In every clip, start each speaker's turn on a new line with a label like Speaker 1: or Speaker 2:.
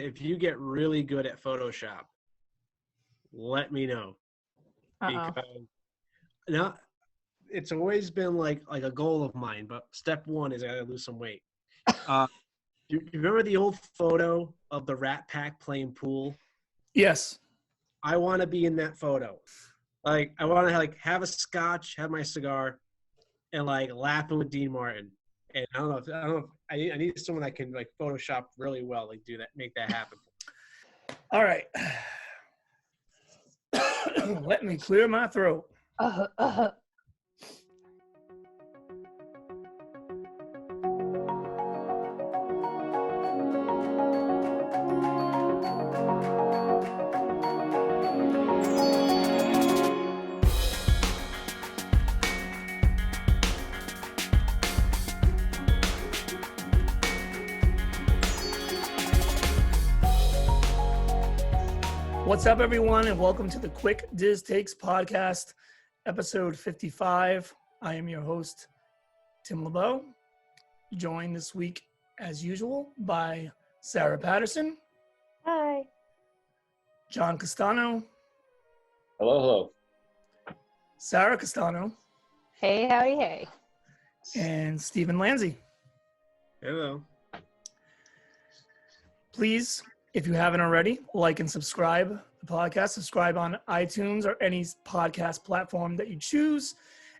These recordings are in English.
Speaker 1: if you get really good at Photoshop, let me know.
Speaker 2: Uh-oh.
Speaker 1: Because now it's always been like a goal of mine, but step one is I gotta lose some weight. You remember the old photo of the Rat Pack playing pool?
Speaker 2: Yes.
Speaker 1: I want to be in that photo. Like I want to have a scotch, have my cigar, and laughing with Dean Martin. And I don't know. I need someone that can Photoshop really well, do that, make that happen.
Speaker 2: All right. Let me clear my throat. What's up, everyone, and welcome to the Quick Diz Takes podcast, episode 55. I am your host, Tim LeBeau, joined this week, as usual, by Sarah Patterson.
Speaker 3: Hi.
Speaker 2: John Castano.
Speaker 4: Hello.
Speaker 2: Sarah Castano.
Speaker 3: Hey, howdy, hey.
Speaker 2: And Stephen Lanzi.
Speaker 1: Hello.
Speaker 2: Please, if you haven't already, like and subscribe the podcast. Subscribe on iTunes or any podcast platform that you choose.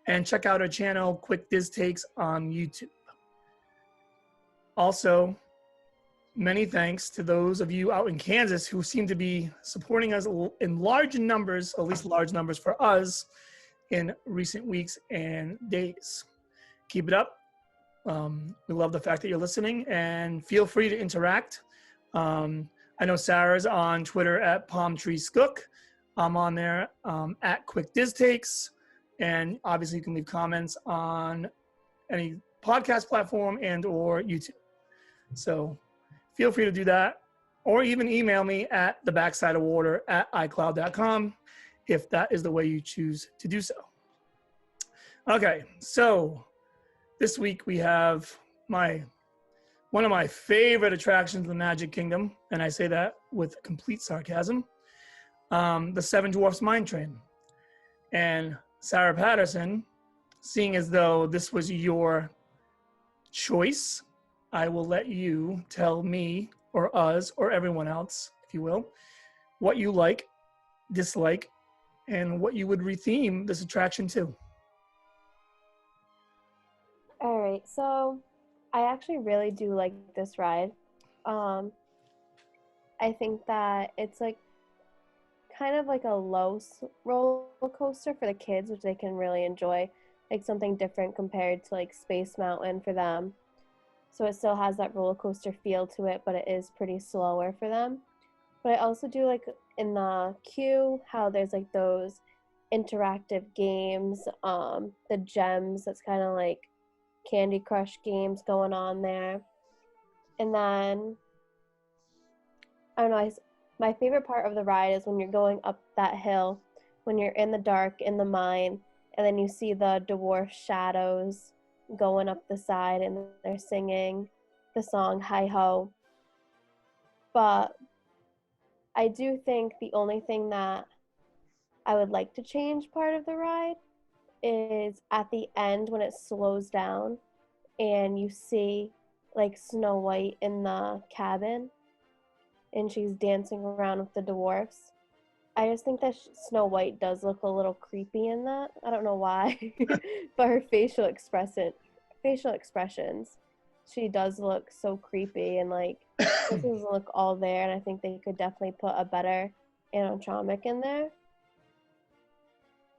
Speaker 2: And check out our channel, Quick Diz Takes, on YouTube. Also, many thanks to those of you out in Kansas who seem to be supporting us in large numbers, at least large numbers for us, in recent weeks and days. Keep it up. We love the fact that you're listening, and feel free to interact. I know Sarah's on Twitter at Palm Tree Skook. I'm on there at Quick Diz Takes. And obviously you can leave comments on any podcast platform and or YouTube. So feel free to do that, or even email me at thebacksideofwater@icloud.com if that is the way you choose to do so. Okay, so this week we have one of my favorite attractions in the Magic Kingdom, and I say that with complete sarcasm, the Seven Dwarfs Mine Train. And Sarah Patterson, seeing as though this was your choice, I will let you tell me or us or everyone else, if you will, what you like, dislike, and what you would retheme this attraction to.
Speaker 3: All right, so I actually really do like this ride. I think that it's kind of like a low roller coaster for the kids, which they can really enjoy, something different compared to Space Mountain for them. So it still has that roller coaster feel to it, but it is pretty slower for them. But I also do in the queue how there's those interactive games, the gems, that's kind of Candy Crush games going on there. And then, I don't know, my favorite part of the ride is when you're going up that hill, when you're in the dark in the mine, and then you see the dwarf shadows going up the side, and they're singing the song Hi Ho. But I do think the only thing that I would like to change part of the ride is at the end when it slows down and you see Snow White in the cabin and she's dancing around with the dwarfs. I just think that Snow White does look a little creepy in that. I don't know why, but her facial expressions, she does look so creepy, and it doesn't look all there, and I think they could definitely put a better animatronic in there.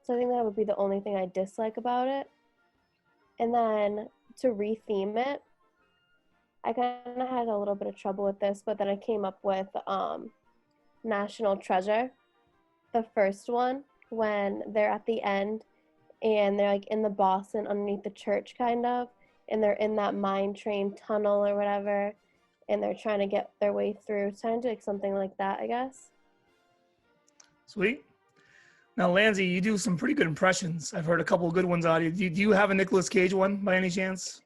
Speaker 3: So I think that would be the only thing I dislike about it. And then to retheme it, I kind of had a little bit of trouble with this, but then I came up with National Treasure, the first one, when they're at the end and they're in the Boston underneath the church kind of, and they're in that mine train tunnel or whatever, and they're trying to get their way through. It's trying to do something like that, I guess.
Speaker 2: Sweet. Now, Lanzi, you do some pretty good impressions. I've heard a couple of good ones out of you. Do you have a Nicolas Cage one by any chance?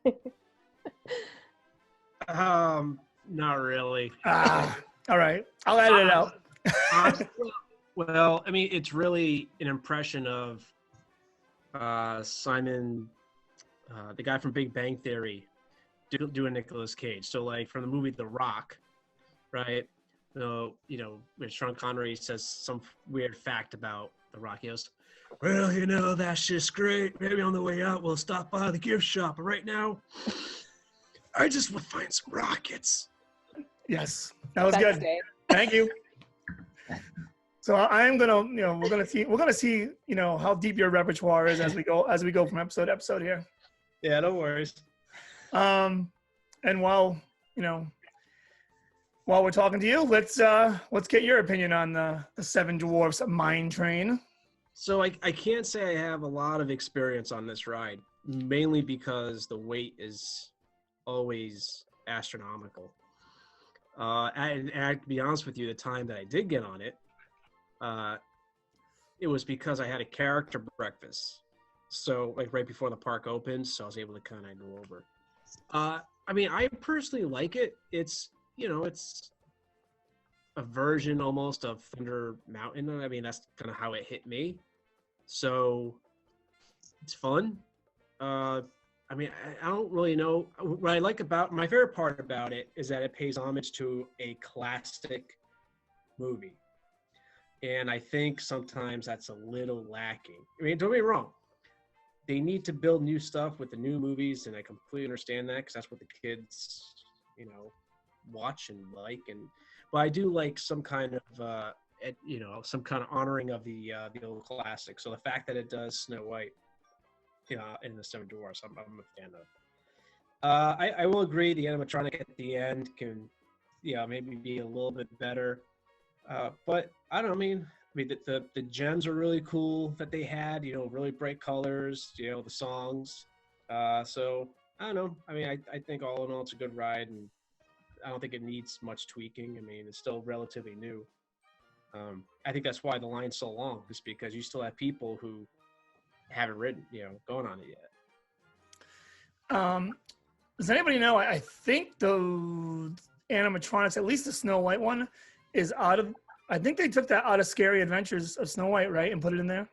Speaker 1: Not really.
Speaker 2: All right, I'll edit it out.
Speaker 1: Well, I mean, it's really an impression of Simon, the guy from Big Bang Theory, doing Nicolas Cage. So, like, from the movie The Rock, right? So, when Sean Connery says some weird fact about The Rock, he goes, well, that's just great. Maybe on the way out, we'll stop by the gift shop. But right now, I just will find some rockets.
Speaker 2: Yes, that was good. Thank you. So I'm gonna, we're gonna see, how deep your repertoire is as we go from episode to episode here.
Speaker 1: Yeah, no worries.
Speaker 2: And while we're talking to you, let's get your opinion on the Seven Dwarfs Mine Train.
Speaker 1: So I can't say I have a lot of experience on this ride, mainly because the wait is always astronomical. And to be honest with you, the time that I did get on it, it was because I had a character breakfast. So, like, right before the park opened, so I was able to kind of go over. I mean, I personally like it. It's a version almost of Thunder Mountain. I mean, that's kind of how it hit me. So, it's fun. I mean, I don't really know. What I like about, my favorite part about it is that it pays homage to a classic movie. And I think sometimes that's a little lacking. I mean, don't get me wrong. They need to build new stuff with the new movies, and I completely understand that because that's what the kids, watch and like. But I do like some kind of, some kind of honoring of the old classic. So the fact that it does Snow White, in the Seven Dwarfs, I'm a fan of. I will agree the animatronic at the end can, maybe be a little bit better. But I don't know, I mean the gems are really cool that they had, really bright colors, the songs. So I don't know. I mean, I think all in all it's a good ride, and I don't think it needs much tweaking. I mean, it's still relatively new. I think that's why the line's so long, just because you still have people who haven't ridden, going on it yet.
Speaker 2: Does anybody know? I think the animatronics, at least the Snow White one, is out of. I think they took that out of Scary Adventures of Snow White, right, and put it in there.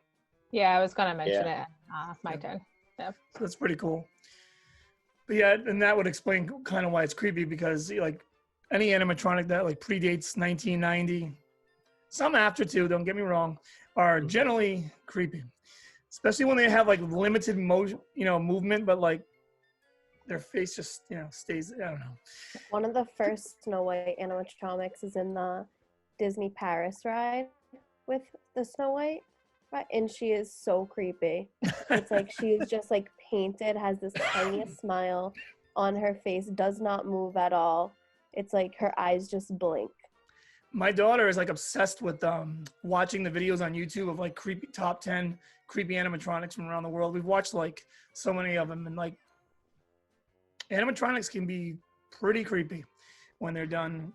Speaker 5: Yeah, I was gonna mention it. My turn. Yeah.
Speaker 2: So that's pretty cool. But yeah, and that would explain kind of why it's creepy, because like any animatronic that like predates 1990, some after too, don't get me wrong, are generally creepy, especially when they have like limited motion, movement, but like their face just stays. I don't know.
Speaker 3: One of the first Snow White animatronics is in the Disney Paris ride with the Snow White, right? And she is so creepy. It's like she is just like painted, has this tiniest smile on her face, does not move at all. It's like her eyes just blink.
Speaker 2: My daughter is like obsessed with watching the videos on YouTube of like creepy top 10 creepy animatronics from around the world. We've watched like so many of them, and like animatronics can be pretty creepy when they're done,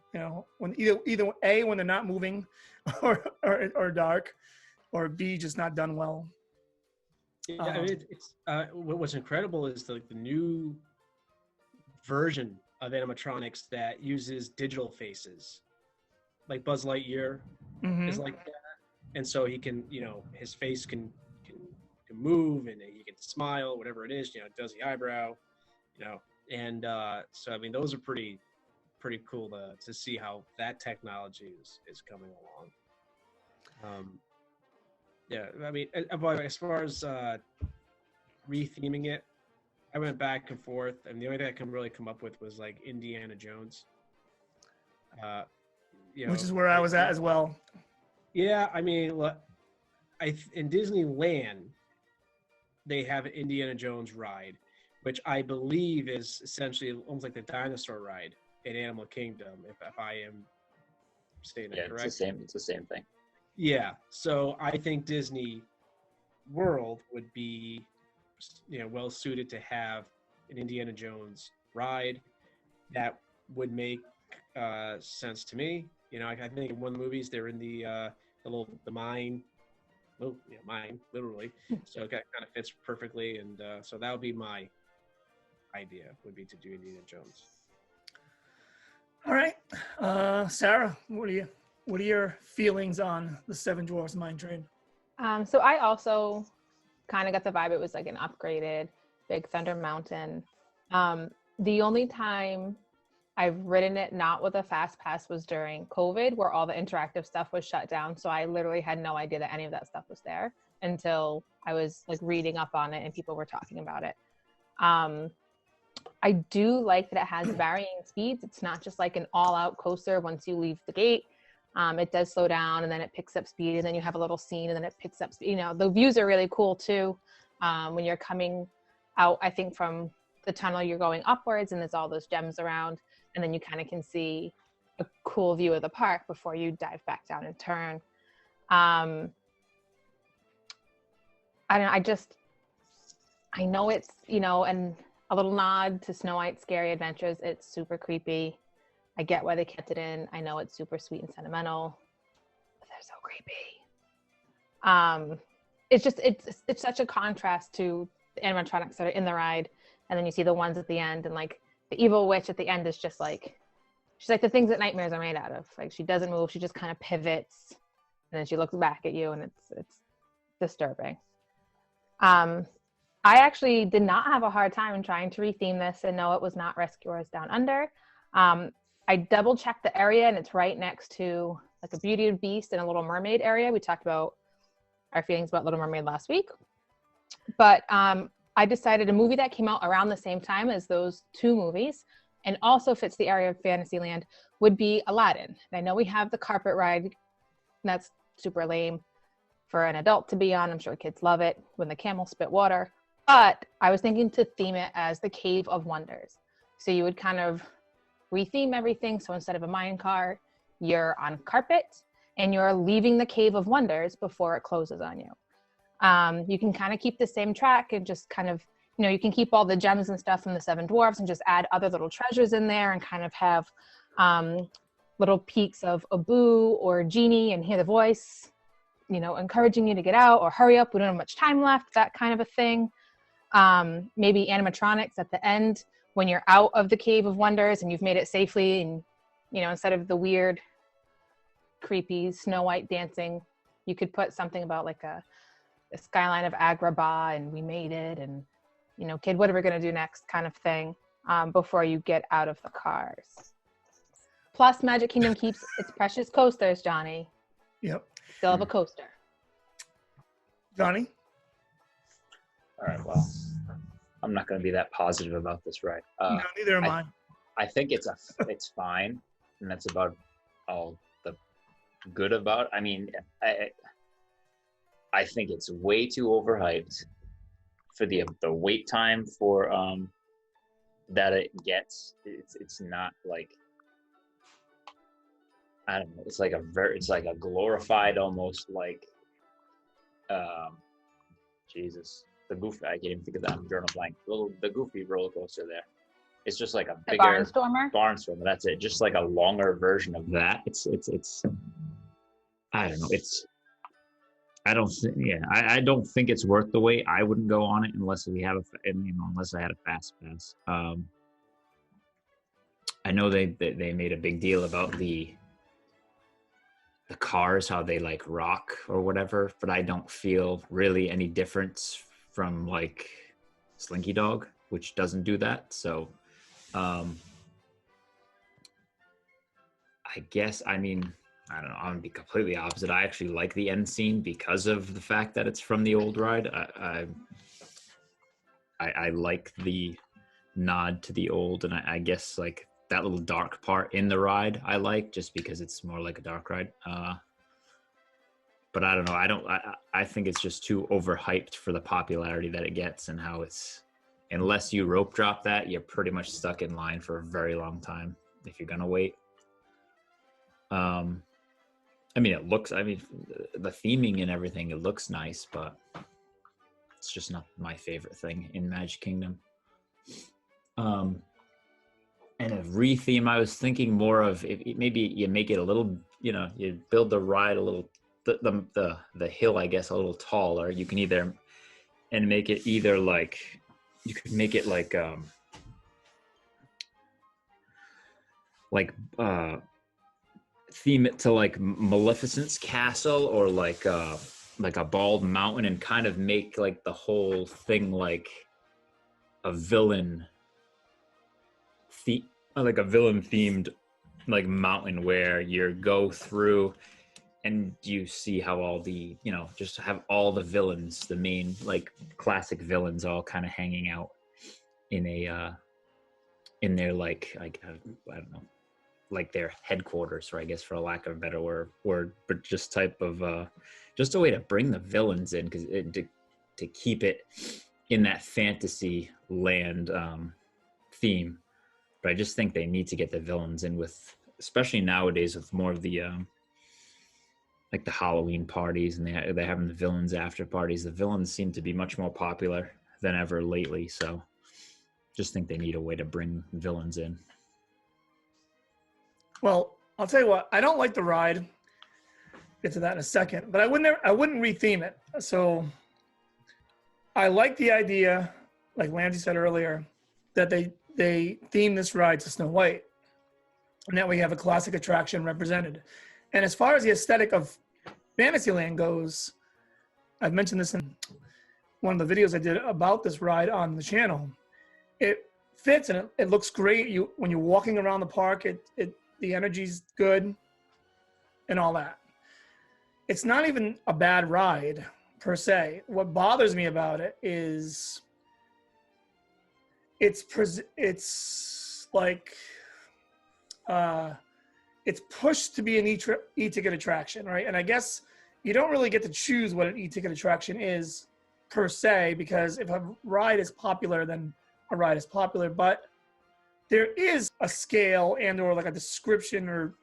Speaker 2: when either A, when they're not moving, or dark, or B, just not done well.
Speaker 1: Yeah, I mean, it's what's incredible is the new version of animatronics that uses digital faces, like Buzz Lightyear is like that, and so he can, his face can move, and he can smile, whatever it is, does the eyebrow, and so I mean those are pretty cool to see how that technology is coming along. Yeah, I mean, as far as re-theming it, I went back and forth, and the only thing I can really come up with was like Indiana Jones.
Speaker 2: Which is where I was at as well.
Speaker 1: Yeah, I mean, in Disneyland, they have an Indiana Jones ride, which I believe is essentially almost like the dinosaur ride in Animal Kingdom, if I am stating that correct.
Speaker 4: It's the same thing.
Speaker 1: Yeah, so I think Disney World would be, well suited to have an Indiana Jones ride. That would make sense to me. I think in one of the movies they're in the mine. Well, mine, literally. So it kind of fits perfectly, and so that would be my idea. Would be to do Indiana Jones.
Speaker 2: All right, Sarah, what are your feelings on the Seven Dwarfs Mine Train?
Speaker 5: So I also kind of got the vibe it was like an upgraded Big Thunder Mountain. The only time I've ridden it not with a fast pass was during COVID, where all the interactive stuff was shut down. So I literally had no idea that any of that stuff was there until I was like reading up on it and people were talking about it. I do like that it has varying speeds. It's not just like an all-out coaster once you leave the gate. It does slow down and then it picks up speed, and then you have a little scene and then it picks up speed. You know, the views are really cool too. When you're coming out, I think from the tunnel, you're going upwards and there's all those gems around, and then you kind of can see a cool view of the park before you dive back down and turn. I don't know, I know it's, you know, and a little nod to Snow White's Scary Adventures. It's super creepy. I get why they kept it in. I know it's super sweet and sentimental, but they're so creepy. It's such a contrast to the animatronics that are in the ride, and then you see the ones at the end, and like the evil witch at the end is just like, she's like the things that nightmares are made out of. Like she doesn't move, she just kind of pivots, and then she looks back at you, and it's disturbing. I actually did not have a hard time in trying to retheme this, and no, it was not Rescuers Down Under. I double checked the area, and it's right next to like a Beauty and Beast and a Little Mermaid area. We talked about our feelings about Little Mermaid last week, but I decided a movie that came out around the same time as those two movies and also fits the area of Fantasyland would be Aladdin. And I know we have the carpet ride. That's super lame for an adult to be on. I'm sure kids love it when the camels spit water. But I was thinking to theme it as the Cave of Wonders. So you would kind of retheme everything. So instead of a mine car, you're on carpet and you're leaving the Cave of Wonders before it closes on you. You can kind of keep the same track and just kind of, you know, you can keep all the gems and stuff from the Seven Dwarfs and just add other little treasures in there and kind of have little peaks of Abu or Genie and hear the voice, you know, encouraging you to get out or hurry up, we don't have much time left, that kind of a thing. Maybe animatronics at the end when you're out of the Cave of Wonders and you've made it safely, and you know, instead of the weird creepy Snow White dancing, you could put something about like a skyline of Agrabah and we made it, and you know, kid, what are we going to do next kind of thing before you get out of the cars. Plus Magic Kingdom keeps its precious coasters, Johnny.
Speaker 2: Yep.
Speaker 5: Still have a coaster.
Speaker 2: Johnny?
Speaker 4: All right, well, I'm not going to be that positive about this ride.
Speaker 2: No, neither am I.
Speaker 4: I think it's fine, and that's about all the good about it. I mean, I think it's way too overhyped for the wait time for that it gets. It's not like, I don't know. It's like a glorified, almost like Jesus. The Goofy, I can't even think of that. I'm drawing a blank. The Goofy roller coaster there. It's just like a bigger Barnstormer. That's it. Just like a longer version of that. It's. I don't know. I don't think it's worth the wait. I wouldn't go on it unless unless I had a fast pass. I know they made a big deal about the cars, how they like rock or whatever, but I don't feel really any difference from like Slinky Dog, which doesn't do that. So I guess, I mean, I don't know, I'm gonna be completely opposite. I actually like the end scene because of the fact that it's from the old ride. I like the nod to the old, and I guess like that little dark part in the ride I like, just because it's more like a dark ride. But I don't know. I think it's just too overhyped for the popularity that it gets, and how it's, unless you rope drop that, you're pretty much stuck in line for a very long time if you're gonna wait. I mean, the theming and everything, it looks nice, but it's just not my favorite thing in Magic Kingdom. And a retheme, I was thinking more of, maybe you make it a little, you know, you build the ride a little, the hill, I guess, a little taller. You can either, and make it either like, you could make it like theme it to like Maleficent's castle, or like a bald mountain, and kind of make like the whole thing like a villain themed like mountain, where you go through and you see how all the, just have all the villains, the main like classic villains, all kind of hanging out in a in their like I don't know, like their headquarters, or I guess for a lack of a better word, but just type of just a way to bring the villains in, because to keep it in that fantasy land theme. But I just think they need to get the villains in, with, especially nowadays, with more of the like the Halloween parties, and they're having the villains after parties. The villains seem to be much more popular than ever lately. So just think they need a way to bring villains in.
Speaker 2: Well, I'll tell you what, I don't like the ride. Get to that in a second, but I wouldn't retheme it. So I like the idea, like Lindsay said earlier, that they theme this ride to Snow White, and that we have a classic attraction represented. And as far as the aesthetic of Fantasyland goes, I've mentioned this in one of the videos I did about this ride on the channel. It fits and it looks great. When you're walking around the park, the energy's good and all that. It's not even a bad ride per se. What bothers me about it is it's like it's pushed to be an e-ticket attraction, right? And I guess you don't really get to choose what an e-ticket attraction is per se, because if a ride is popular, then a ride is popular. But there is a scale and or like a description or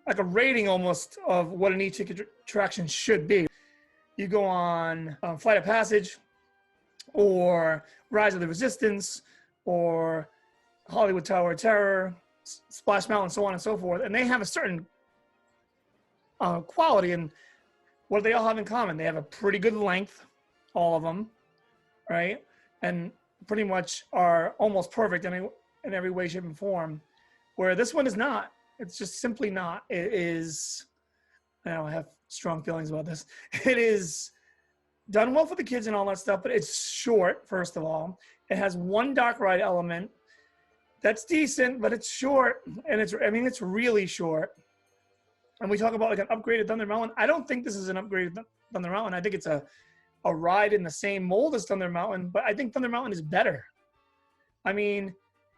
Speaker 2: like a rating almost of what an e-ticket attraction should be. You go on Flight of Passage or Rise of the Resistance or Hollywood Tower of Terror, Splash Mountain, so on and so forth, and they have a certain quality. And what do they all have in common? They have a pretty good length, all of them, right? And pretty much are almost perfect in every way, shape, and form, where this one is not. It's just simply not. It is, I have strong feelings about this. It is done well for the kids and all that stuff, but it's short, first of all. It has one dark ride element that's decent, but it's short, and it's really short. And we talk about like an upgraded Thunder Mountain. I don't think this is an upgraded Thunder Mountain. I think it's a ride in the same mold as Thunder Mountain, but I think Thunder Mountain is better. I mean,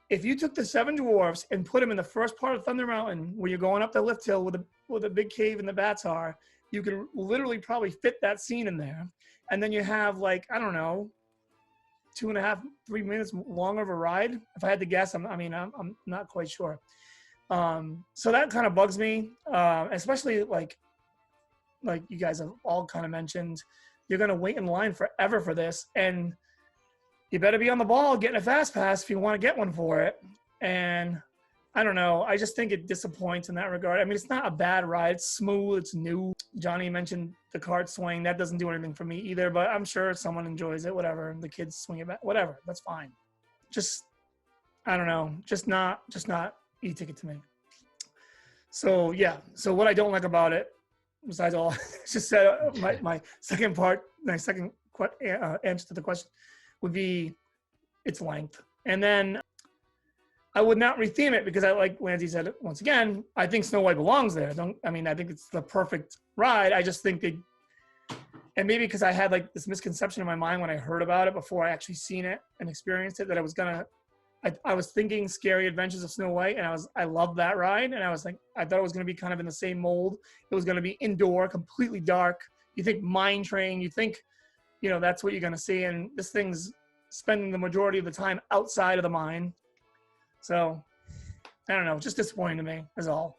Speaker 2: if you took the Seven Dwarfs and put them in the first part of Thunder Mountain, where you're going up the lift hill with a big cave and the bats are, you could literally probably fit that scene in there. And then you have like, I don't know, 2.5, 3 minutes longer of a ride. If I had to guess, I'm not quite sure. So that kind of bugs me, especially like you guys have all kind of mentioned, you're going to wait in line forever for this, and you better be on the ball getting a fast pass if you want to get one for it. And I don't know, I just think it disappoints in that regard. I mean, it's not a bad ride. It's smooth. It's new. Johnny mentioned the cart swing. That doesn't do anything for me either, but I'm sure someone enjoys it, whatever. The kids swing it back, whatever. That's fine. Just, I don't know, just not e-ticket to me. So yeah, so what I don't like about it, besides all I just said, my second answer to the question would be its length. And then I would not retheme it, because I, like Lindsay said, once again, I think Snow White belongs there. I think it's the perfect ride. I just think and maybe because I had like this misconception in my mind when I heard about it before I actually seen it and experienced it, that I was thinking Scary Adventures of Snow White, and I loved that ride, and I was like, I thought it was going to be kind of in the same mold. It was going to be indoor, completely dark. You think Mine Train, you think, that's what you're going to see, and this thing's spending the majority of the time outside of the mine. So, I don't know, just disappointing to me is all.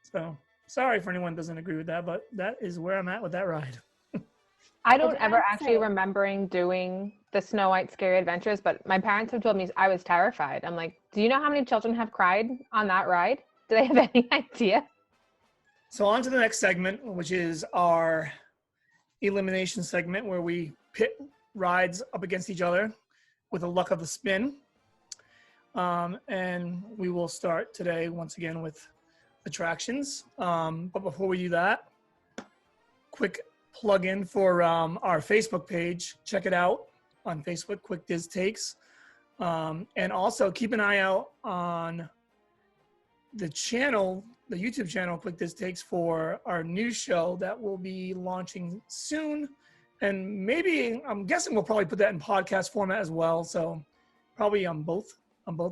Speaker 2: So, sorry for anyone who doesn't agree with that, but that is where I'm at with that ride.
Speaker 5: I don't ever actually remembering doing the Snow White Scary Adventures, but my parents have told me I was terrified. I'm like, do you know how many children have cried on that ride? Do they have any idea?
Speaker 2: So on to the next segment, which is our elimination segment, where we pit rides up against each other with the luck of the spin. And we will start today once again with attractions. But before we do that, quick plug in for our Facebook page. Check it out on Facebook, Quick Diz Takes. And also keep an eye out on the channel, the YouTube channel, Quick Diz Takes, for our new show that will be launching soon. And maybe, I'm guessing we'll probably put that in podcast format as well. So probably on both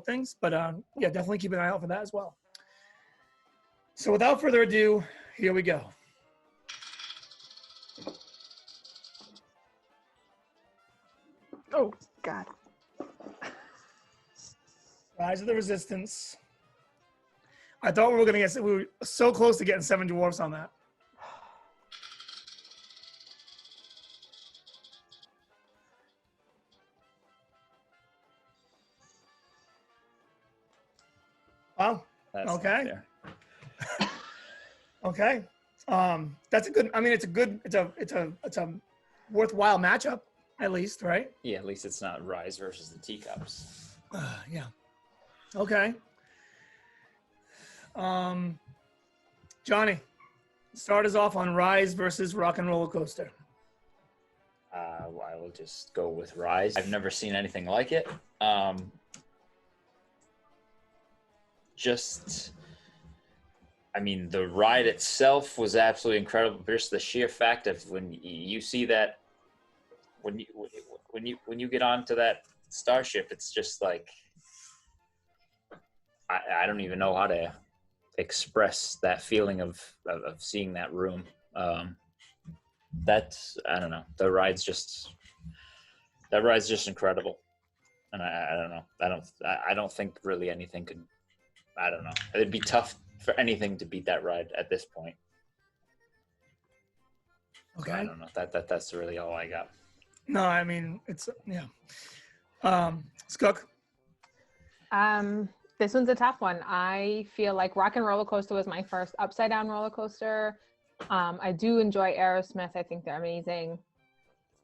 Speaker 2: things. But yeah, definitely keep an eye out for that as well. So without further ado, here we go.
Speaker 5: Oh, God.
Speaker 2: Rise of the Resistance. I thought we were going to get, we were so close to getting Seven Dwarfs on that. Wow.
Speaker 4: That's
Speaker 2: Okay.
Speaker 4: not fair.
Speaker 2: Okay. That's a good, I mean, it's a worthwhile matchup, at least, right?
Speaker 4: Yeah, at least it's not Rise versus the Teacups.
Speaker 2: Yeah. Okay. Johnny, start us off on Rise versus Rock and Roller Coaster.
Speaker 4: I will just go with Rise. I've never seen anything like it. I mean, the ride itself was absolutely incredible. Just the sheer fact of when you see that, when you get onto that starship, it's just like, I don't even know how to express that feeling of seeing that room. That's, I don't know. That ride's just incredible. And I don't know. I don't think really anything could, I don't know. It'd be tough for anything to beat that ride at this point.
Speaker 2: Okay.
Speaker 4: So I don't know. That's really all I got.
Speaker 2: No, I mean, it's, yeah. Skook?
Speaker 5: This one's a tough one. I feel like Rock and Roller Coaster was my first upside down roller coaster. I do enjoy Aerosmith. I think they're amazing.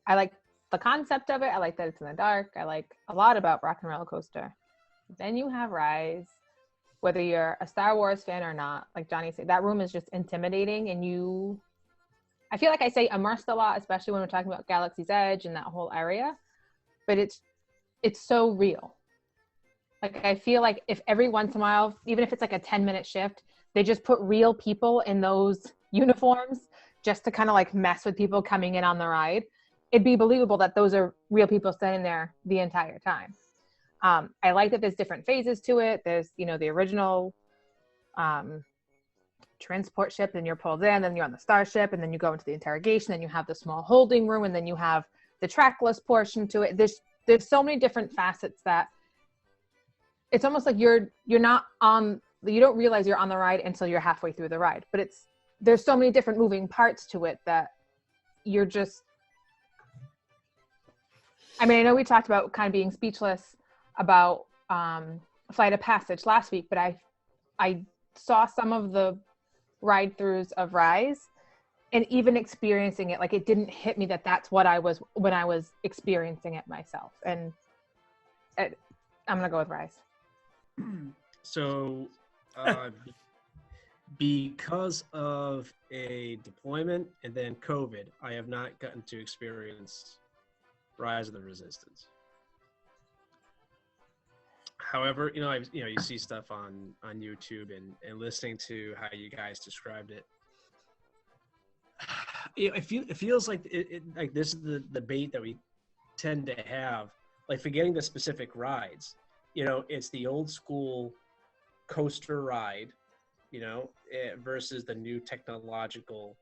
Speaker 5: I like the concept of it. I like that it's in the dark. I like a lot about Rock and Roller Coaster. Then you have Rise. Whether you're a Star Wars fan or not, like Johnny said, that room is just intimidating, and I feel like I say immersed a lot, especially when we're talking about Galaxy's Edge and that whole area, but it's so real. Like, I feel like if every once in a while, even if it's like a 10-minute shift, they just put real people in those uniforms just to kind of like mess with people coming in on the ride, it'd be believable that those are real people standing there the entire time. I like that there's different phases to it. There's, the original transport ship, then you're pulled in, then you're on the starship, and then you go into the interrogation, then you have the small holding room, and then you have the trackless portion to it. There's so many different facets that it's almost like you don't realize you're on the ride until you're halfway through the ride. But there's so many different moving parts to it that you're just, I mean, I know we talked about kind of being speechless about Flight of Passage last week, but I saw some of the ride throughs of Rise, and even experiencing it, like, it didn't hit me that that's what I was when I was experiencing it myself. And I'm gonna go with Rise.
Speaker 1: So because of a deployment and then COVID, I have not gotten to experience Rise of the Resistance. However, you see stuff on YouTube and listening to how you guys described it. It feels like like this is the debate that we tend to have, like forgetting the specific rides. It's the old school coaster ride, versus the new technological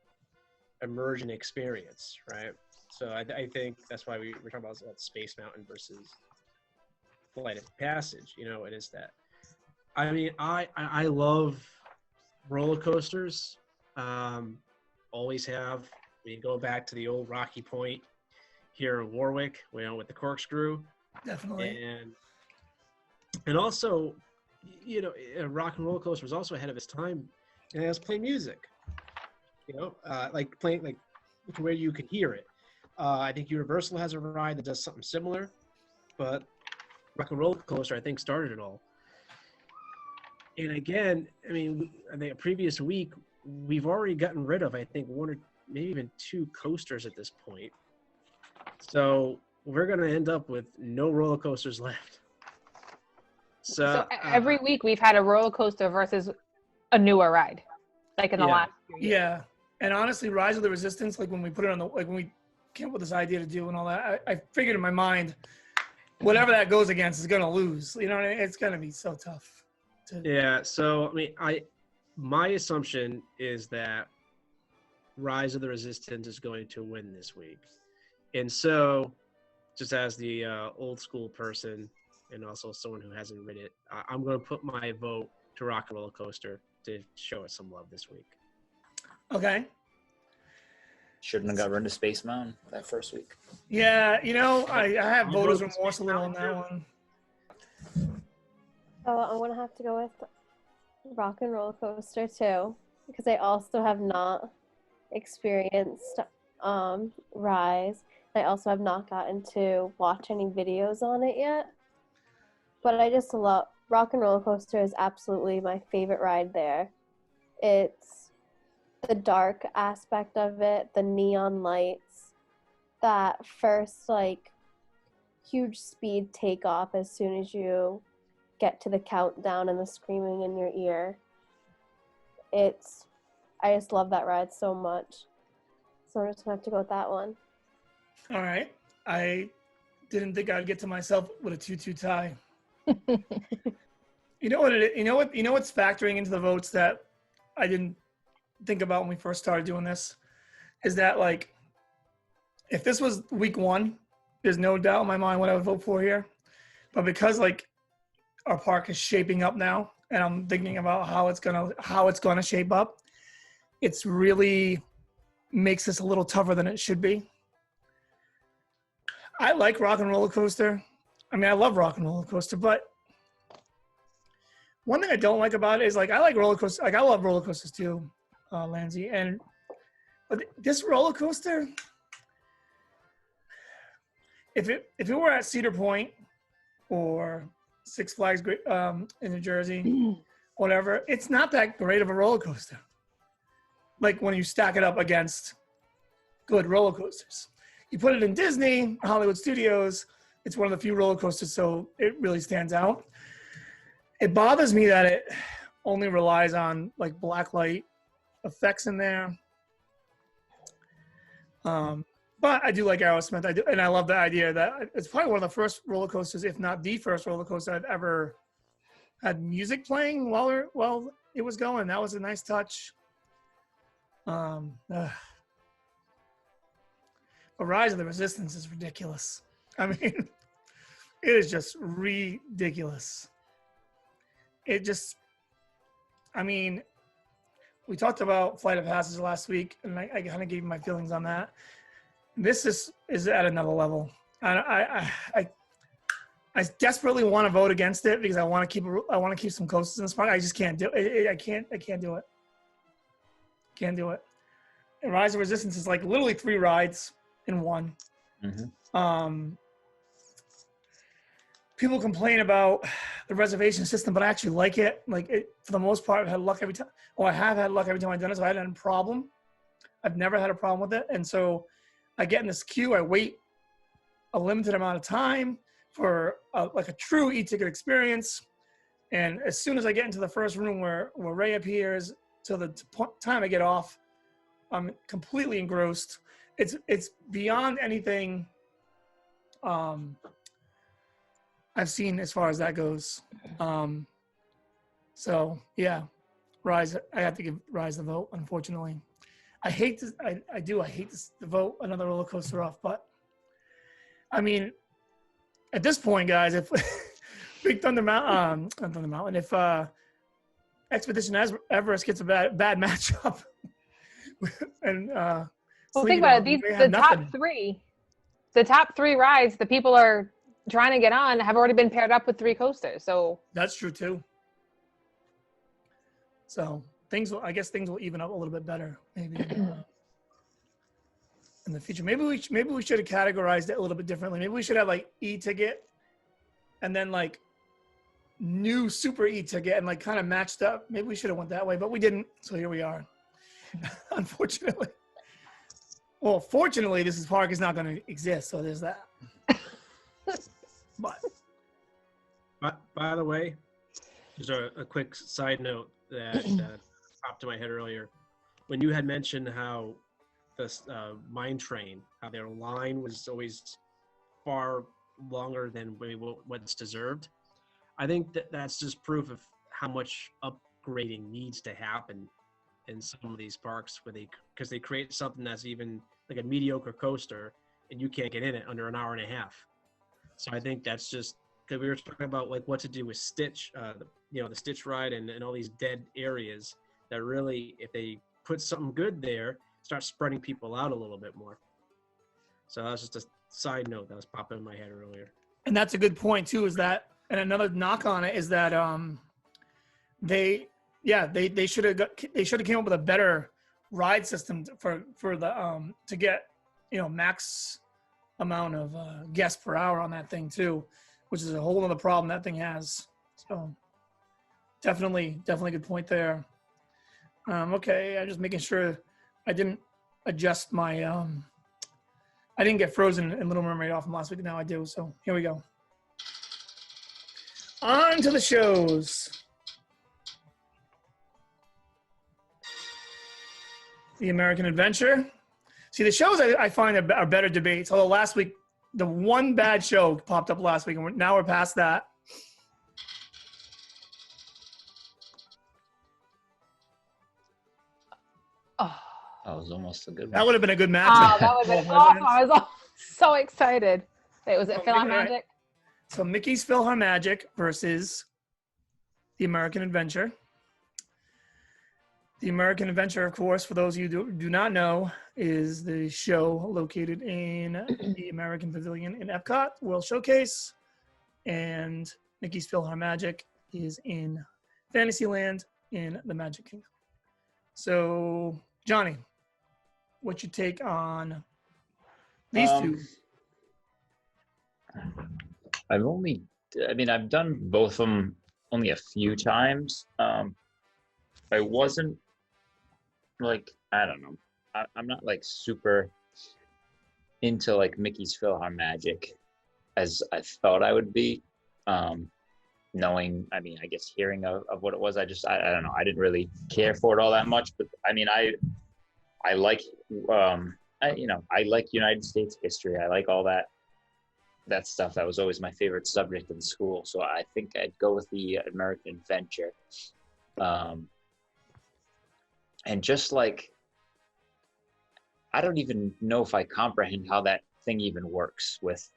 Speaker 1: immersion experience, right? So I think that's why we're talking about Space Mountain versus Flight of Passage. It is that. I mean, I love roller coasters. Always have. I mean, go back to the old Rocky Point here in Warwick, with the corkscrew.
Speaker 2: Definitely.
Speaker 1: And also, a rock and roller coaster was also ahead of its time, and it was playing music. Like playing like to where you could hear it. I think Universal has a ride that does something similar, but Rock and Roller Coaster, I think, started it all. And again, I mean, I think a previous week we've already gotten rid of, I think, one or maybe even two coasters at this point. So we're going to end up with no roller coasters left.
Speaker 5: So every week we've had a roller coaster versus a newer ride, like in the last few years.
Speaker 2: Yeah. And honestly, Rise of the Resistance, like when we put it on when we came up with this idea to do and all that, I figured in my mind, whatever that goes against is going to lose. You know what I mean? It's going to be so tough.
Speaker 1: Yeah. So, I mean, my assumption is that Rise of the Resistance is going to win this week. And so, just as the old school person and also someone who hasn't ridden it, I'm going to put my vote to Rock and Roller Coaster to show us some love this week.
Speaker 2: Okay.
Speaker 4: Shouldn't have got rid of Space Mountain that first week.
Speaker 2: Yeah, I have voters remorse a little on that one.
Speaker 3: Oh, I'm gonna have to go with Rock and Roller Coaster too, because I also have not experienced Rise. I also have not gotten to watch any videos on it yet. But I just love Rock and Roller Coaster is absolutely my favorite ride there. It's the dark aspect of it, the neon lights, that first like huge speed takeoff as soon as you get to the countdown and the screaming in your ear. I just love that ride so much. So I'm just gonna have to go with that one.
Speaker 2: All right. I didn't think I'd get to myself with a 2-2 tie. You know what's factoring into the votes that I didn't think about when we first started doing this is that, like, if this was week one, there's no doubt in my mind what I would vote for here. But because like our park is shaping up now, and I'm thinking about how it's gonna shape up, it's really makes this a little tougher than it should be. I like Rock and Roller Coaster. I mean, I love Rock and Roller Coaster, but one thing I don't like about it is, like, I like roller coasters. Like, I love roller coasters too, Lindsay. But this roller coaster, if it were at Cedar Point or Six Flags in New Jersey, whatever, it's not that great of a roller coaster. Like when you stack it up against good roller coasters. You put it in Disney, Hollywood Studios, it's one of the few roller coasters, so it really stands out. It bothers me that it only relies on like black light effects in there. But I do like Aerosmith. I do, and I love the idea that it's probably one of the first roller coasters, if not the first roller coaster I've ever had music playing while it was going. That was a nice touch. But Rise of the Resistance is ridiculous. I mean, it is just ridiculous. I mean, we talked about Flight of Passage last week, and I kind of gave my feelings on that. This is at another level. I desperately want to vote against it because I want to keep some coasters in this park. I just can't do it. I can't do it. Can't do it. And Rise of Resistance is like literally 3 rides in one. Mm-hmm. People complain about the reservation system, but I actually like it. Like, it, for the most part, I've had luck every time. I have had luck every time I've done it, so I haven't had a problem. I've never had a problem with it. And so I get in this queue. I wait a limited amount of time for like a true e-ticket experience. And as soon as I get into the first room where Ray appears till the time I get off, I'm completely engrossed. It's beyond anything I've seen as far as that goes. So yeah, Rise. I have to give Rise the vote. Unfortunately, I hate this. I hate this to vote another roller coaster off. But I mean, at this point, guys, if Big Thunder Mountain, not Thunder Mountain, if Expedition Everest gets a bad matchup, and
Speaker 5: well, think about it. The top three rides the people are trying to get on have already been paired up with 3 coasters. So
Speaker 2: that's true too. So I guess things will even up a little bit better maybe in the future. Maybe we should have categorized it a little bit differently. Maybe we should have like e-ticket, and then like new Super E ticket and like kind of matched up. Maybe we should have went that way, but we didn't. So here we are. Unfortunately. Well, fortunately, this park is not going to exist, so there's that. But
Speaker 1: by the way, just a quick side note that popped to my head earlier. When you had mentioned how the mine train, how their line was always far longer than what's deserved, I think that's just proof of how much upgrading needs to happen in some of these parks, because they create something that's even like a mediocre coaster, and you can't get in it under an hour and a half. So I think that's just because we were talking about like what to do with Stitch, the Stitch ride and all these dead areas. That really, if they put something good there, start spreading people out a little bit more. So that's just a side note that was popping in my head earlier.
Speaker 2: And that's a good point too. Is that, and another knock on it is that they should have came up with a better ride system for the to get max amount of guests per hour on that thing too, which is a whole other problem that thing has. So definitely good point there. Okay, I'm just making sure I didn't adjust my I didn't get Frozen and Little Mermaid off from last week. Now I do. So here we go. On to the shows. The American Adventure. See, the shows I find are better debates. Although last week, the one bad show popped up last week, and now we're past that.
Speaker 5: Oh,
Speaker 4: That was almost a good one.
Speaker 2: That would have been a good match.
Speaker 5: oh that would have been awesome. I was so excited. Wait, was it PhilharMagic?
Speaker 2: So Mickey's PhilharMagic versus the American Adventure. The American Adventure, of course, for those of you who do not know, is the show located in the American Pavilion in Epcot World Showcase. And Mickey's PhilharMagic is in Fantasyland in the Magic Kingdom. So, Johnny, what's your take on these two?
Speaker 4: I've done both of them only a few times. I wasn't like, I don't know. I'm not like super into like Mickey's PhilharMagic as I thought I would be. Knowing, I guess hearing of what it was, I don't know. I didn't really care for it all that much, but I like, I like United States history. I like all that stuff. That was always my favorite subject in school. So I think I'd go with the American Adventure. And just like, I don't even know if I comprehend how that thing even works with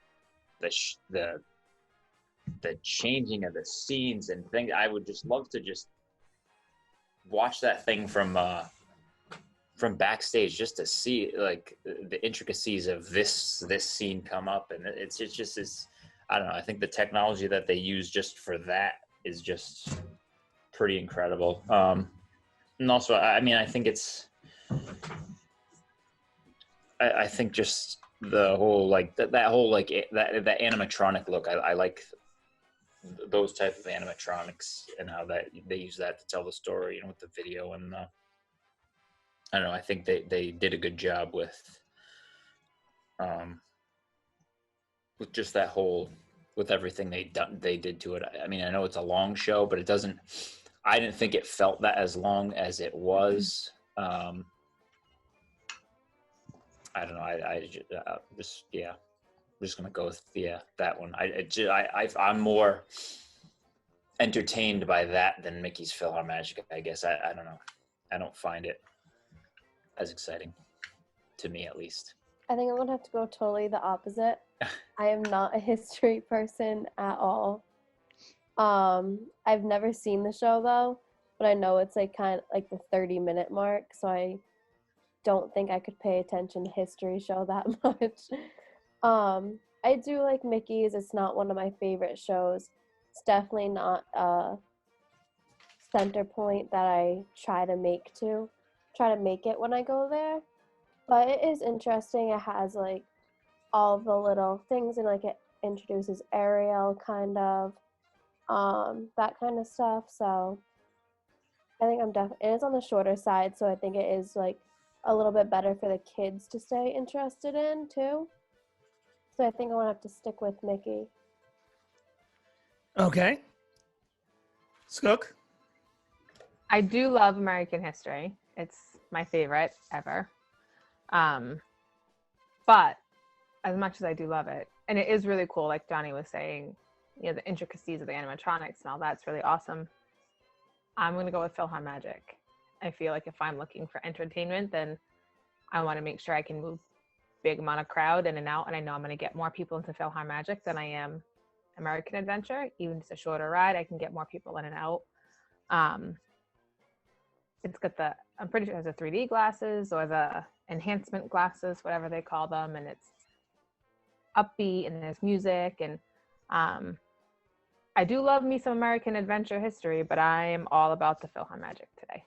Speaker 4: the changing of the scenes and things. I would just love to just watch that thing from backstage, just to see like the intricacies of this scene come up. And it's just this, I don't know. I think the technology that they use just for that is just pretty incredible. And also, I think it's, I think just the whole, like that whole, like that animatronic look. I like those type of animatronics and how that they use that to tell the story, with the video. And I don't know, I think they did a good job with just that whole, with everything they did to it. I know it's a long show, but I didn't think it felt that as long as it was. I don't know. I'm just gonna go with that one. I'm more entertained by that than Mickey's PhilharMagic, I guess. I don't know. I don't find it as exciting, to me at least.
Speaker 3: I think I'm gonna have to go totally the opposite. I am not a history person at all. I've never seen the show though, but I know it's like kind of like the 30-minute mark, so I don't think I could pay attention to history show that much. I do like Mickey's. It's not one of my favorite shows. It's definitely not a center point that I try to make it when I go there. But it is interesting. It has like all the little things, and like it introduces Ariel kind of. that kind of stuff. So I think I'm definitely, and it's on the shorter side, so I think it is like a little bit better for the kids to stay interested in too. So I think I want to have to stick with Mickey.
Speaker 2: Okay. Skook?
Speaker 5: I do love American history. It's my favorite ever. But as much as I do love it, and it is really cool, like Johnny was saying, you know, the intricacies of the animatronics and all that's really awesome. I'm going to go with PhilharMagic. I feel like if I'm looking for entertainment, then I want to make sure I can move big amount of crowd in and out, and I know I'm going to get more people into PhilharMagic than I am American Adventure. Even if it's a shorter ride, I can get more people in and out. It's got the, I'm pretty sure it has the 3D glasses or the enhancement glasses, whatever they call them, and it's upbeat and there's music, and I do love me some American Adventure history, but I am all about the PhilharMagic today.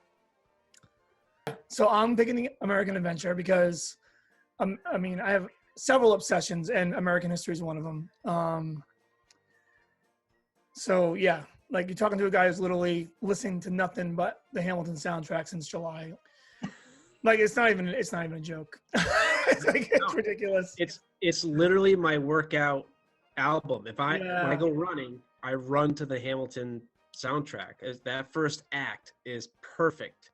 Speaker 2: So I'm picking the American Adventure because, I mean, I have several obsessions, and American history is one of them. So yeah, like you're talking to a guy who's literally listening to nothing but the Hamilton soundtrack since July. Like it's not even a joke. It's ridiculous.
Speaker 1: It's literally my workout album. When I go running, I run to the Hamilton soundtrack. That first act is perfect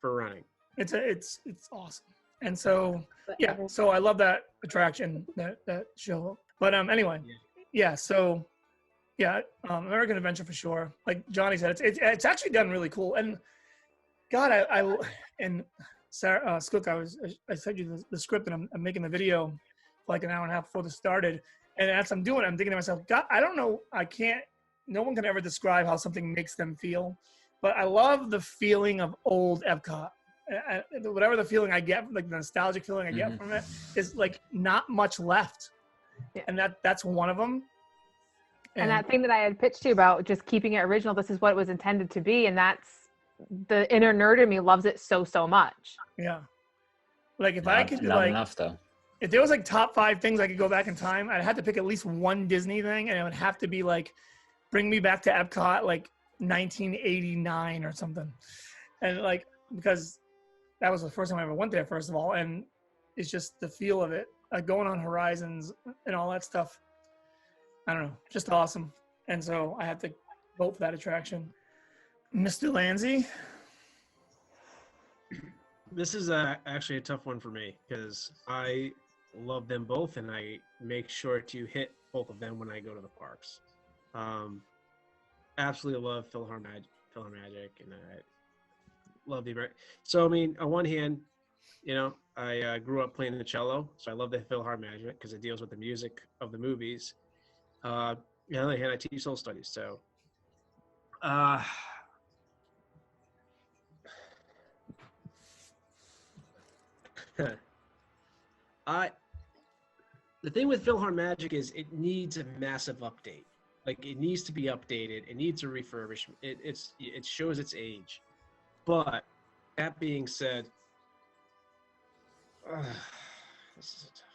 Speaker 1: for running.
Speaker 2: It's awesome. And so yeah, so I love that attraction, that show. But anyway, yeah. So yeah, American Adventure for sure. Like Johnny said, it's actually done really cool. And God, I and Sarah Skook, I sent you the script, and I'm making the video for like an hour and a half before this started. And as I'm doing it, I'm thinking to myself, God, I don't know, no one can ever describe how something makes them feel, but I love the feeling of old Epcot. Whatever the feeling I get, like the nostalgic feeling I get from it, is like not much left. Yeah. And that's one of them.
Speaker 5: And that thing that I had pitched to you about just keeping it original, this is what it was intended to be, and that's the inner nerd in me loves it so much.
Speaker 2: Yeah. Like if I could
Speaker 4: not
Speaker 2: like
Speaker 4: enough though.
Speaker 2: If there was like top 5 things I could go back in time, I'd have to pick at least one Disney thing, and it would have to be like bring me back to Epcot like 1989 or something. And like because that was the first time I ever went there, first of all, and it's just the feel of it, like going on Horizons and all that stuff. I don't know, just awesome. And so I had to vote for that attraction. Mr. Lanzi?
Speaker 1: This is actually a tough one for me because I love them both, and I make sure to hit both of them when I go to the parks. Absolutely love PhilharMagic, and I love the American. So I mean, on one hand, you know, I grew up playing the cello, so I love the PhilharMagic because it deals with the music of the movies. On the other hand, I teach soul studies, so the thing with PhilharMagic is it needs a massive update. Like it needs to be updated. It needs a refurbishment. It shows its age. But that being said, this is tough.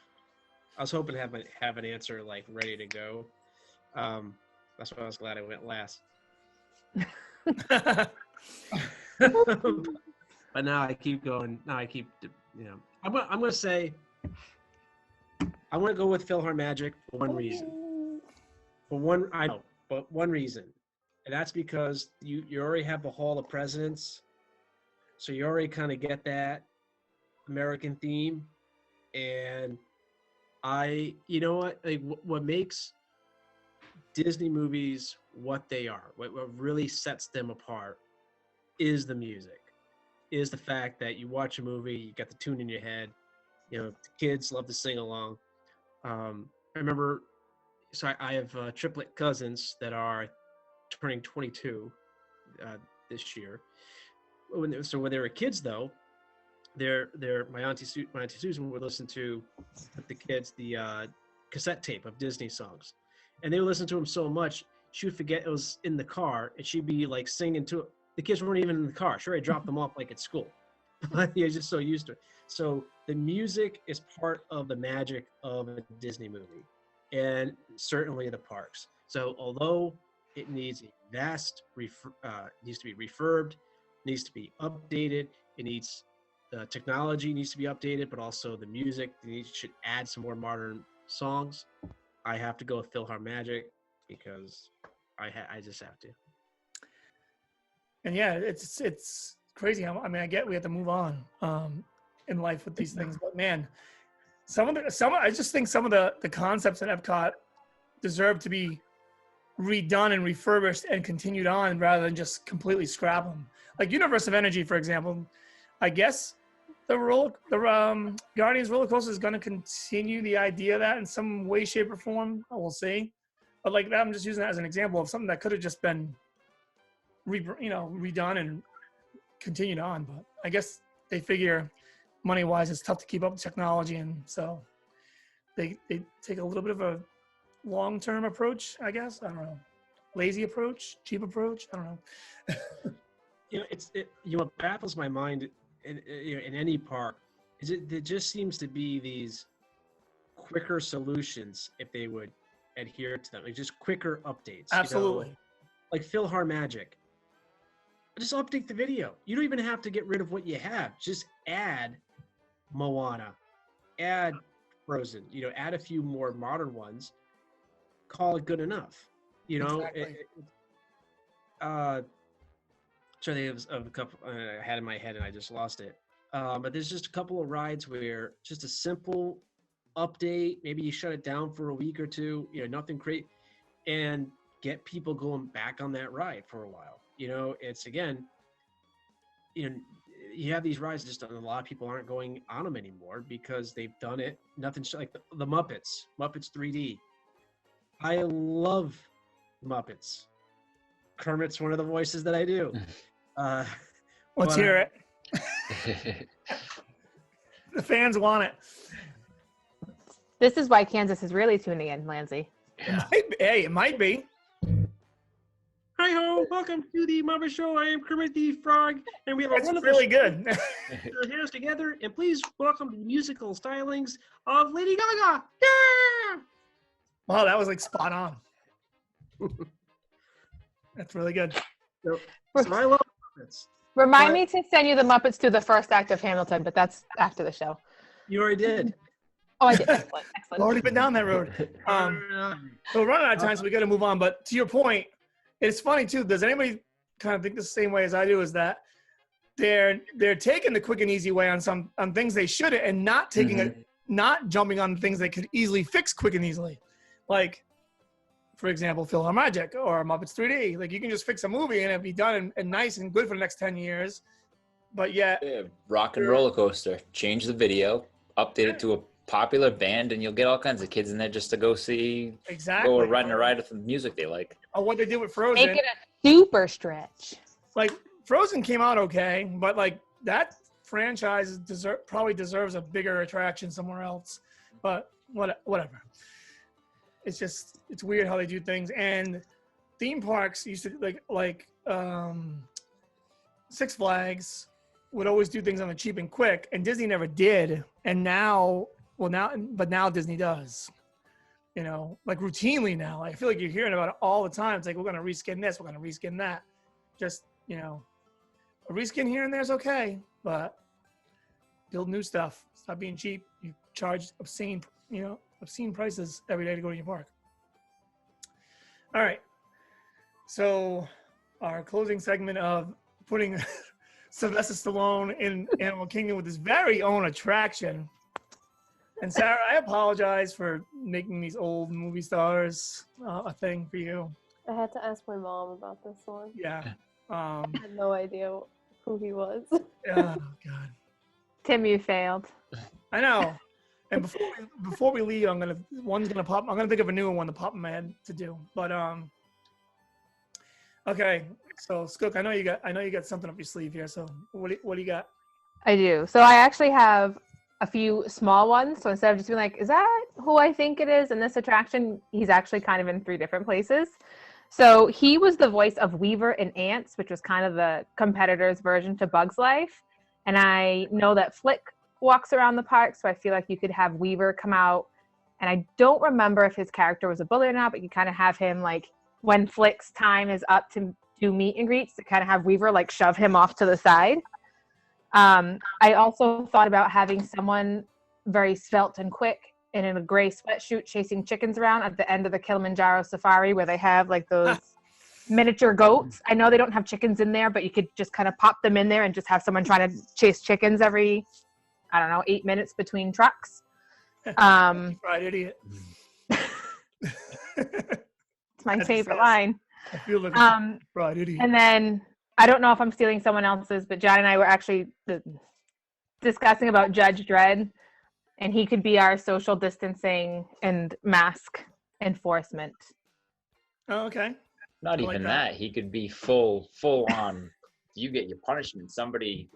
Speaker 1: I was hoping to have an answer like ready to go. That's why I was glad I went last. But now I keep going. Now I keep, you know, I'm gonna say I'm gonna go with PhilharMagic for one reason. But one reason, and that's because you already have the Hall of Presidents, so you already kind of get that American theme, and you know what, like what makes Disney movies what they are, what really sets them apart, is the music. Is the fact that you watch a movie, you got the tune in your head. You know, the kids love to sing along. I remember, so I have triplet cousins that are turning 22 this year. When they were kids, though, my auntie Susan would listen to with the kids the cassette tape of Disney songs, and they would listen to them so much she would forget it was in the car, and she'd be like singing to it. The kids weren't even in the car. Sure, I dropped them off like at school. You're just so used to it. So the music is part of the magic of a Disney movie, and certainly the parks. So although It needs a needs to be refurbed, needs to be updated. It needs the technology needs to be updated, but also the music should add some more modern songs. I have to go with PhilharMagic because I just have to.
Speaker 2: And yeah, it's crazy how, I mean, I get we have to move on in life with these things, but man, I just think some of the concepts at Epcot deserve to be redone and refurbished and continued on rather than just completely scrap them. Like Universe of Energy, for example, I guess the Guardians roller coaster is going to continue the idea of that in some way, shape, or form. We'll see. But like that, I'm just using that as an example of something that could have just been redone and continued on. But I guess they figure money-wise, it's tough to keep up with technology, and so they take a little bit of a long-term approach, I guess. I don't know. Lazy approach, cheap approach. I don't know.
Speaker 1: What baffles my mind in any park is it just seems to be these quicker solutions if they would adhere to them, like just quicker updates.
Speaker 2: Absolutely.
Speaker 1: Like PhilharMagic. Just update the video. You don't even have to get rid of what you have. Just add Moana, add Frozen, add a few more modern ones. Call it good enough.
Speaker 2: Exactly.
Speaker 1: There was a couple I had in my head and I just lost it. But there's just a couple of rides where just a simple update, maybe you shut it down for a week or two, nothing great, and get people going back on that ride for a while. It's again, you have these rides, just a lot of people aren't going on them anymore because they've done it. Nothing like the Muppets 3D. I love Muppets. Kermit's one of the voices that I do.
Speaker 2: Let's hear it. The fans want it.
Speaker 5: This is why Kansas is really tuning in, Lindsay.
Speaker 2: It might be.
Speaker 1: Hi ho! Welcome to the Muppet Show. I am Kermit the Frog, and we have a wonderful
Speaker 2: really good.
Speaker 1: Your hands together, and please welcome the musical stylings of Lady Gaga. Yeah!
Speaker 2: Wow, that was like spot on. That's really good.
Speaker 1: So I love Muppets.
Speaker 5: Remind me to send you the Muppets to the first act of Hamilton, but that's after the show.
Speaker 1: You already did.
Speaker 5: Oh, I did. Excellent.
Speaker 2: Already been down that road. So we're running out of time, so we got to move on. But to your point, it's funny too. Does anybody kind of think the same way as I do? Is that they're taking the quick and easy way on things they shouldn't, and not taking not jumping on things they could easily fix quick and easily, like for example, PhilharMagic or Muppets 3D. Like you can just fix a movie and it'll be done and nice and good for the next 10 years. But yet,
Speaker 4: Rock and Roller Coaster. Change the video, update it to a popular band, and you'll get all kinds of kids in there just to go see, go riding a ride with the music they like.
Speaker 2: Or what they did with Frozen.
Speaker 5: Make it a super stretch.
Speaker 2: Like Frozen came out okay, but like that franchise probably deserves a bigger attraction somewhere else. But whatever. It's weird how they do things. And theme parks used to like Six Flags would always do things on the cheap and quick, and Disney never did. And now Disney does. Like routinely now. I feel like you're hearing about it all the time. It's like, we're going to reskin this, we're going to reskin that. Just, a reskin here and there is okay, but build new stuff. Stop being cheap. You charge obscene prices every day to go to your park. All right. So our closing segment of putting Sylvester Stallone in Animal Kingdom with his very own attraction. And Sarah, I apologize for making these old movie stars a thing for you.
Speaker 3: I had to ask my mom about this one.
Speaker 2: Yeah.
Speaker 3: I had no idea who he was.
Speaker 2: Oh, God.
Speaker 5: Tim, you failed.
Speaker 2: I know. And before we leave, I'm gonna think of a new one to pop in my head to do. But okay. So Skook, I know you got something up your sleeve here. So what do you got?
Speaker 5: I do. So I actually have a few small ones. So instead of just being like, is that who I think it is in this attraction? He's actually kind of in 3 different places. So he was the voice of Weaver in Ants, which was kind of the competitor's version to Bug's Life. And I know that Flick walks around the park, so I feel like you could have Weaver come out. And I don't remember if his character was a bully or not, but you kind of have him like when Flick's time is up to do meet and greets, to kind of have Weaver like shove him off to the side. I also thought about having someone very svelte and quick and in a gray sweatshirt chasing chickens around at the end of the Kilimanjaro safari, where they have like those miniature goats. I know they don't have chickens in there, but you could just kind of pop them in there and just have someone trying to chase chickens every, I don't know, 8 minutes between trucks.
Speaker 2: Fried idiot.
Speaker 5: It's my favorite line.
Speaker 2: I feel like a fried idiot.
Speaker 5: And then I don't know if I'm stealing someone else's, but John and I were actually discussing about Judge Dredd, and he could be our social distancing and mask enforcement.
Speaker 2: Oh, okay.
Speaker 4: Not even that. He could be full on. You get your punishment. Somebody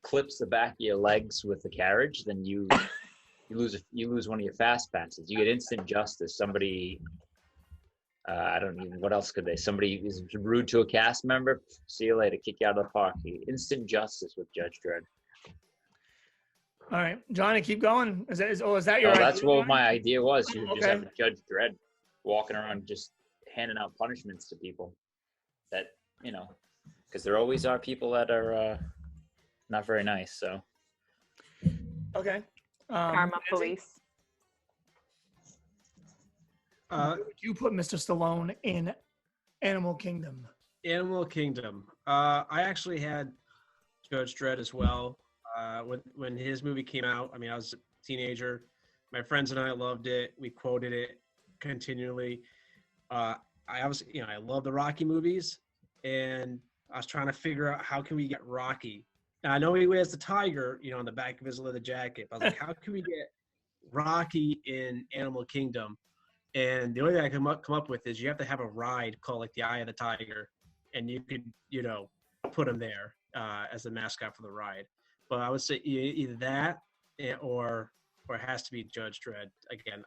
Speaker 4: clips the back of your legs with the carriage, then you lose one of your fast passes. You get instant justice. Somebody, I don't even. What else could they? Somebody is rude to a cast member. See you later. Kick you out of the park. Instant justice with Judge Dredd.
Speaker 2: All right, Johnny, keep going. Is that your idea?
Speaker 4: That's what my idea was. You would just
Speaker 2: Okay.
Speaker 4: have a Judge Dredd walking around just handing out punishments to people that, because there always are people that are not very nice. So
Speaker 2: Okay.
Speaker 5: Karma
Speaker 2: Nancy,
Speaker 5: police.
Speaker 2: where would you put Mr. Stallone in Animal Kingdom?
Speaker 1: Animal Kingdom. I actually had Judge Dredd as well. When his movie came out, I mean, I was a teenager. My friends and I loved it. We quoted it continually. I obviously, I love the Rocky movies, and I was trying to figure out how can we get Rocky. Now, I know he wears the tiger, on the back of his leather jacket. But I was like, how can we get Rocky in Animal Kingdom? And the only thing I can come up with is you have to have a ride called like the Eye of the Tiger, and you could, put him there as the mascot for the ride. But I would say either that or it has to be Judge Dredd. Again,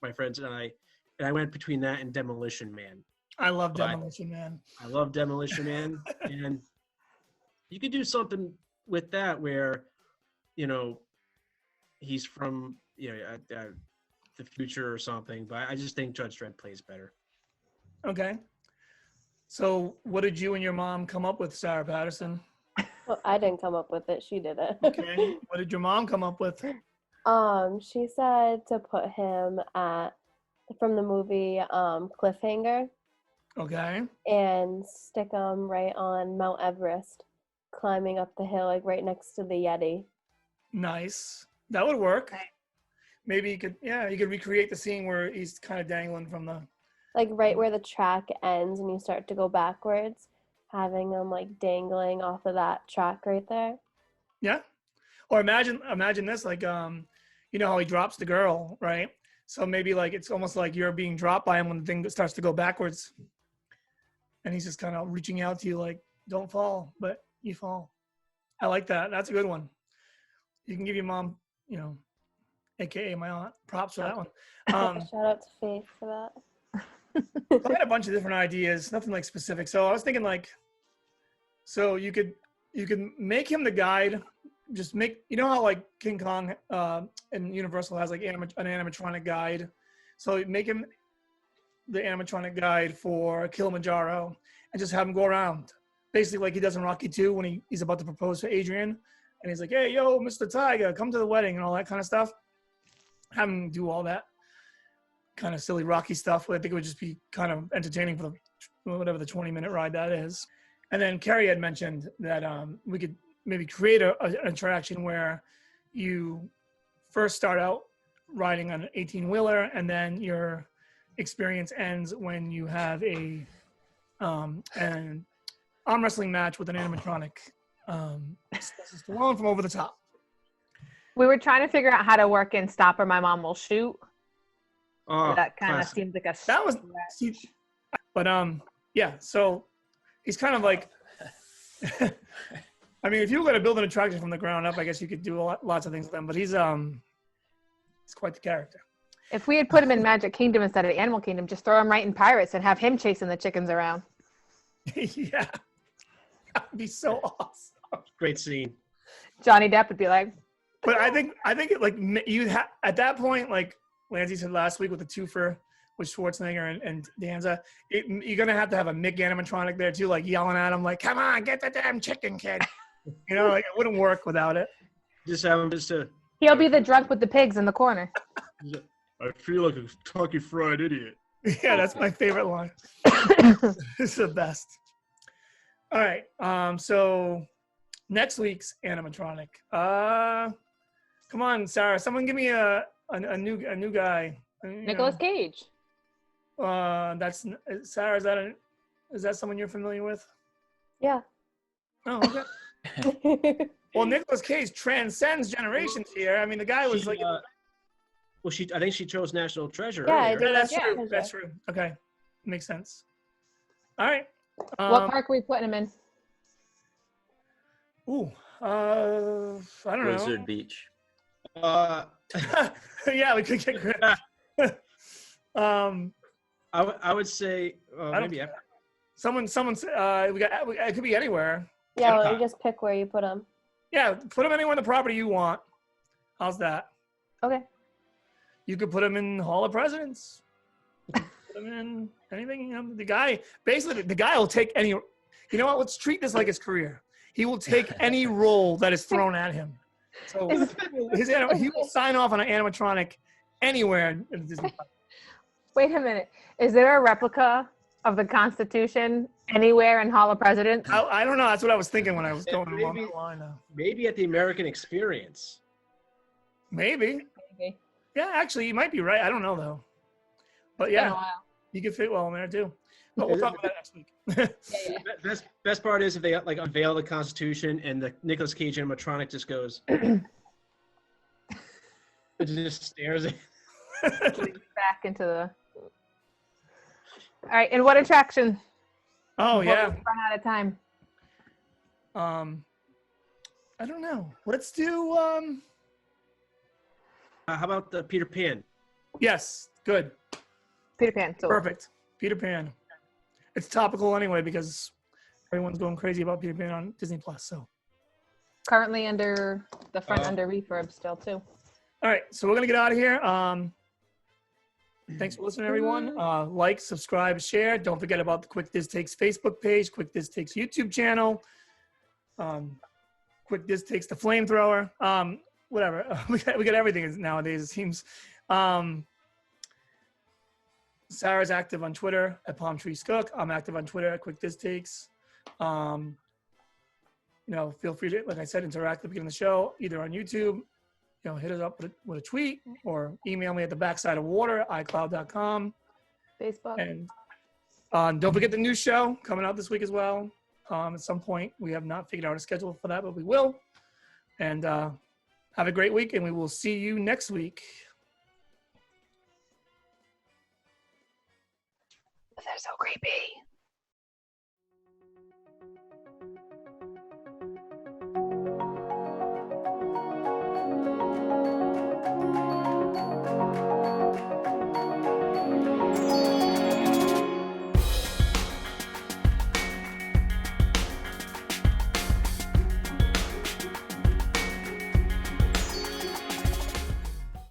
Speaker 1: my friends and I went between that and Demolition Man.
Speaker 2: I love Demolition Man.
Speaker 1: I love Demolition Man, and you could do something with that where, he's from the future or something. But I just think Judge Dredd plays better.
Speaker 2: Okay. So what did you and your mom come up with, Sarah Patterson?
Speaker 3: Well, I didn't come up with it. She did it.
Speaker 2: Okay. What did your mom come up with?
Speaker 3: She said to put him from the movie Cliffhanger
Speaker 2: Okay.
Speaker 3: and stick him right on Mount Everest, climbing up the hill, like right next to the Yeti.
Speaker 2: Nice. That would work. Maybe you could recreate the scene where he's kind of dangling from the.
Speaker 3: Like right where the track ends and you start to go backwards, having him like dangling off of that track right there.
Speaker 2: Yeah. Or imagine this, like, how he drops the girl, right? So maybe like it's almost like you're being dropped by him when the thing starts to go backwards. And he's just kind of reaching out to you like, don't fall, but you fall. I like that. That's a good one. You can give your mom, AKA my aunt, props for that one.
Speaker 3: Shout out to Faith for that.
Speaker 2: I had a bunch of different ideas, nothing like specific. So I was thinking so you could make him the guide. Just make, how like King Kong and Universal has like an animatronic guide. So make him the animatronic guide for Kilimanjaro and just have him go around. Basically like he does in Rocky 2 when he's about to propose to Adrian. And he's like, hey, yo, Mr. Tiger, come to the wedding and all that kind of stuff. Have him do all that kind of silly Rocky stuff. I think it would just be kind of entertaining for whatever the 20-minute ride that is. And then Carrie had mentioned that we could maybe create an attraction where you first start out riding on an 18-wheeler and then your experience ends when you have an arm wrestling match with an animatronic. Stallone from Over the Top.
Speaker 5: We were trying to figure out how to work in Stop or My Mom Will Shoot.
Speaker 1: Oh,
Speaker 5: That kind of
Speaker 1: classic.
Speaker 5: seems like a
Speaker 2: That was, but yeah. So he's kind of like, I mean, if you were going to build an attraction from the ground up, I guess you could do lots of things with him. But he's quite the character.
Speaker 5: If we had put him in Magic Kingdom instead of Animal Kingdom, just throw him right in Pirates and have him chasing the chickens around.
Speaker 2: Yeah, that'd be so awesome.
Speaker 1: Great scene.
Speaker 5: Johnny Depp would be like,
Speaker 2: But I think it, like you at that point, like Lancey said last week with the twofer, with Schwarzenegger and Danza. You're gonna have to have a Mick animatronic there too, like yelling at him, like, "Come on, get the damn chicken, kid." You know, like it wouldn't work without it.
Speaker 1: Just have him just
Speaker 5: He'll be the drunk with the pigs in the corner.
Speaker 1: I feel like a Kentucky Fried Idiot.
Speaker 2: Yeah, that's my favorite line. It's the best. All right. So next week's animatronic. Come on, Sarah. Someone give me a new guy.
Speaker 5: Nicolas Cage.
Speaker 2: That's Sarah. Is that someone you're familiar with?
Speaker 3: Yeah.
Speaker 2: Oh, okay. Well, Nicolas Cage transcends generations here. I mean, the guy was like.
Speaker 1: Well, I think she chose National Treasure.
Speaker 3: Yeah, I
Speaker 1: earlier.
Speaker 3: did.
Speaker 2: That's
Speaker 3: Yeah.
Speaker 2: true. That's true. Okay, makes sense. All right.
Speaker 5: What park are we putting him in?
Speaker 2: Ooh. I don't know.
Speaker 6: Blizzard Beach.
Speaker 2: Yeah, we could get Griff.
Speaker 1: I would say
Speaker 2: I don't
Speaker 1: maybe
Speaker 2: care. Someone's it could be anywhere.
Speaker 3: Yeah, well, you just pick where you put them.
Speaker 2: Yeah, put them anywhere on the property you want. How's that?
Speaker 3: Okay.
Speaker 2: You could put them in Hall of Presidents. You could put them in anything. You know, the guy will take any. You know what? Let's treat this like his career. He will take any role that is thrown at him. So he will sign off on an animatronic anywhere in Disney.
Speaker 5: Wait a minute. Is there a replica of the Constitution anywhere in Hall of Presidents?
Speaker 2: I don't know. That's what I was thinking when I was going along
Speaker 1: Maybe-
Speaker 2: the line.
Speaker 1: maybe at the American Experience.
Speaker 2: Maybe.
Speaker 5: Maybe.
Speaker 2: Yeah, actually, you might be right. I don't know though. But
Speaker 5: Been a
Speaker 2: yeah,
Speaker 5: while.
Speaker 2: you could fit well in there too. But we'll talk about that next week.
Speaker 5: Yeah.
Speaker 1: Best part is if they like unveil the Constitution and the Nicolas Cage animatronic just goes. It just stares at.
Speaker 5: Back into the. All right, and what attraction?
Speaker 2: Oh
Speaker 5: Before
Speaker 2: yeah.
Speaker 5: we run out of time.
Speaker 2: I don't know. Let's do.
Speaker 1: How about the Peter Pan?
Speaker 2: Yes, good,
Speaker 5: Peter Pan. So
Speaker 2: perfect. Peter Pan. It's topical anyway because everyone's going crazy about Peter Pan on Disney Plus. So.
Speaker 5: currently under the front under refurb still too.
Speaker 2: All right, so we're gonna get out of here. Thanks for listening, everyone. Like, subscribe, share. Don't forget about the Quick Diz Takes Facebook page, Quick Diz Takes YouTube channel. Quick Diz Takes the flamethrower. Whatever. We got everything nowadays, it seems. Sarah's active on Twitter at Palm Tree Skook. I'm active on Twitter at Quick Diz Takes. You know, feel free to, like I said, interact at the beginning of the show, either on YouTube. You know, hit us up with a tweet or email me at thebacksideofwater, iCloud.com.
Speaker 5: Facebook.
Speaker 2: And don't forget the new show coming out this week as well. At some point, we have not figured out a schedule for that, but we will. And have a great week, and we will see you next week.
Speaker 5: They're so creepy.